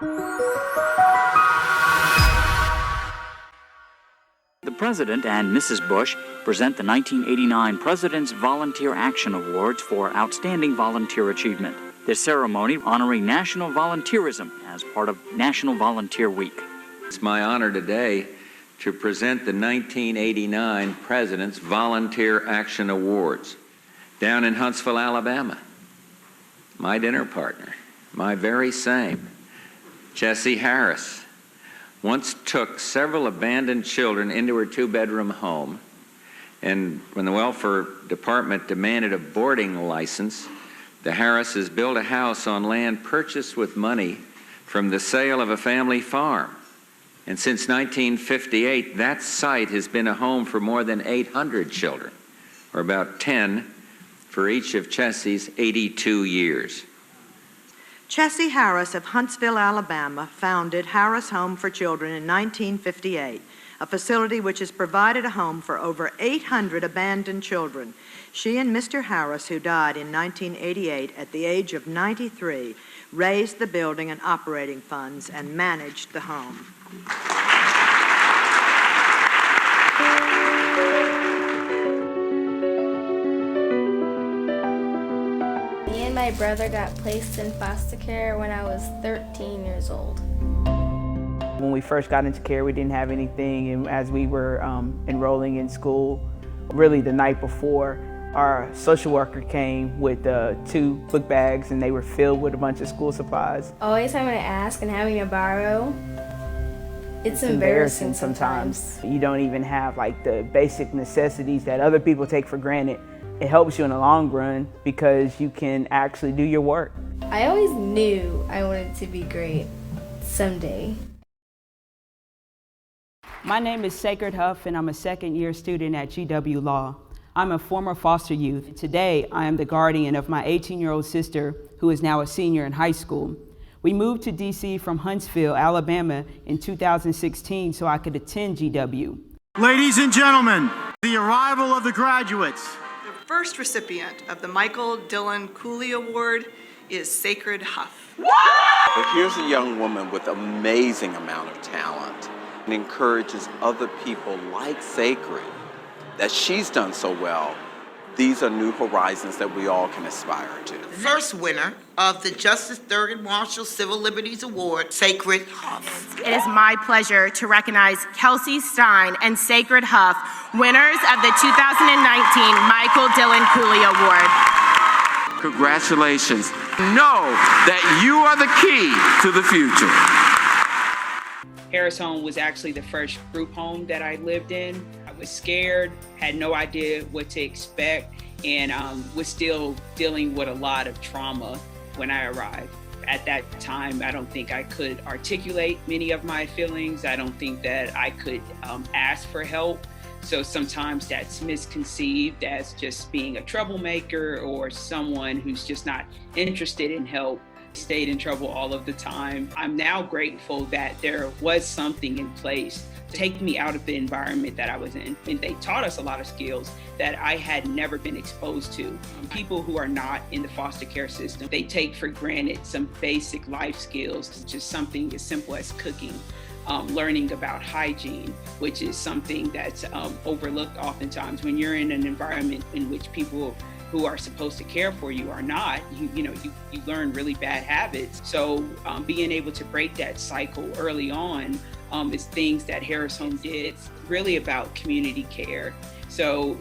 The President and Mrs. Bush present the 1989 President's Volunteer Action Awards for Outstanding Volunteer Achievement. This ceremony honoring national volunteerism as part of National Volunteer Week. It's my honor today to present the 1989 President's Volunteer Action Awards down in Huntsville, Alabama. My dinner partner, my very same, Jessie Harris, once took several abandoned children into her two-bedroom home, and when the welfare department demanded a boarding license, the Harrises built a house on land purchased with money from the sale of a family farm. And since 1958, that site has been a home for more than 800 children, or about 10 for each of Chessie's 82 years. Chessie Harris of Huntsville, Alabama, founded Harris Home for Children in 1958, a facility which has provided a home for over 800 abandoned children. She and Mr. Harris, who died in 1988 at the age of 93, raised the building and operating funds and managed the home. Me and my brother got placed in foster care when I was 13 years old. When we first got into care, we didn't have anything, and as we were enrolling in school, really the night before, our social worker came with 2 book bags, and they were filled with a bunch of school supplies. Always having to ask and having to borrow. It's embarrassing sometimes. You don't even have like the basic necessities that other people take for granted. It helps you in the long run because you can actually do your work. I always knew I wanted to be great someday. My name is Sacred Huff, and I'm a second-year student at GW Law. I'm a former foster youth. Today, I am the guardian of my 18-year-old sister, who is now a senior in high school. We moved to DC from Huntsville, Alabama in 2016 so I could attend GW. Ladies and gentlemen, the arrival of the graduates. The first recipient of the Michael Dillon Cooley Award is Sacred Huff. But here's a young woman with an amazing amount of talent and encourages other people like Sacred that she's done so well. These are new horizons that we all can aspire to. First winner of the Justice Thurgood Marshall Civil Liberties Award, Sacred Huff. It is my pleasure to recognize Kelsey Stein and Sacred Huff, winners of the 2019 Michael Dillon Cooley Award. Congratulations. Know that you are the key to the future. Harris Home was actually the first group home that I lived in. I was scared, had no idea what to expect, and was still dealing with a lot of trauma when I arrived. At that time, I don't think I could articulate many of my feelings. I don't think that I could ask for help. So sometimes that's misconceived as just being a troublemaker or someone who's just not interested in help. Stayed in trouble all of the time. I'm now grateful that there was something in place to take me out of the environment that I was in. And they taught us a lot of skills that I had never been exposed to. People who are not in the foster care system, they take for granted some basic life skills, just something as simple as cooking. Learning about hygiene, which is something that's overlooked oftentimes when you're in an environment in which people who are supposed to care for you are not, you learn really bad habits. So being able to break that cycle early on is things that Harris Home did. It's really about community care. So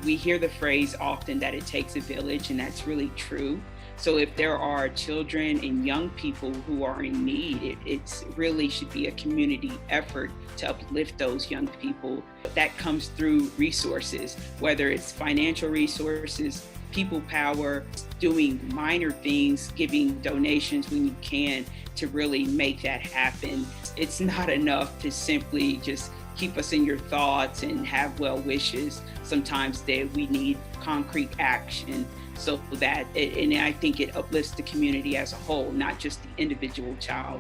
we hear the phrase often that it takes a village, and that's really true. So if there are children and young people who are in need, it really should be a community effort to uplift those young people. That comes through resources, whether it's financial resources, people power, doing minor things, giving donations when you can to really make that happen. It's not enough to simply just keep us in your thoughts and have well wishes. Sometimes we need concrete action. So that, and I think it uplifts the community as a whole, not just the individual child.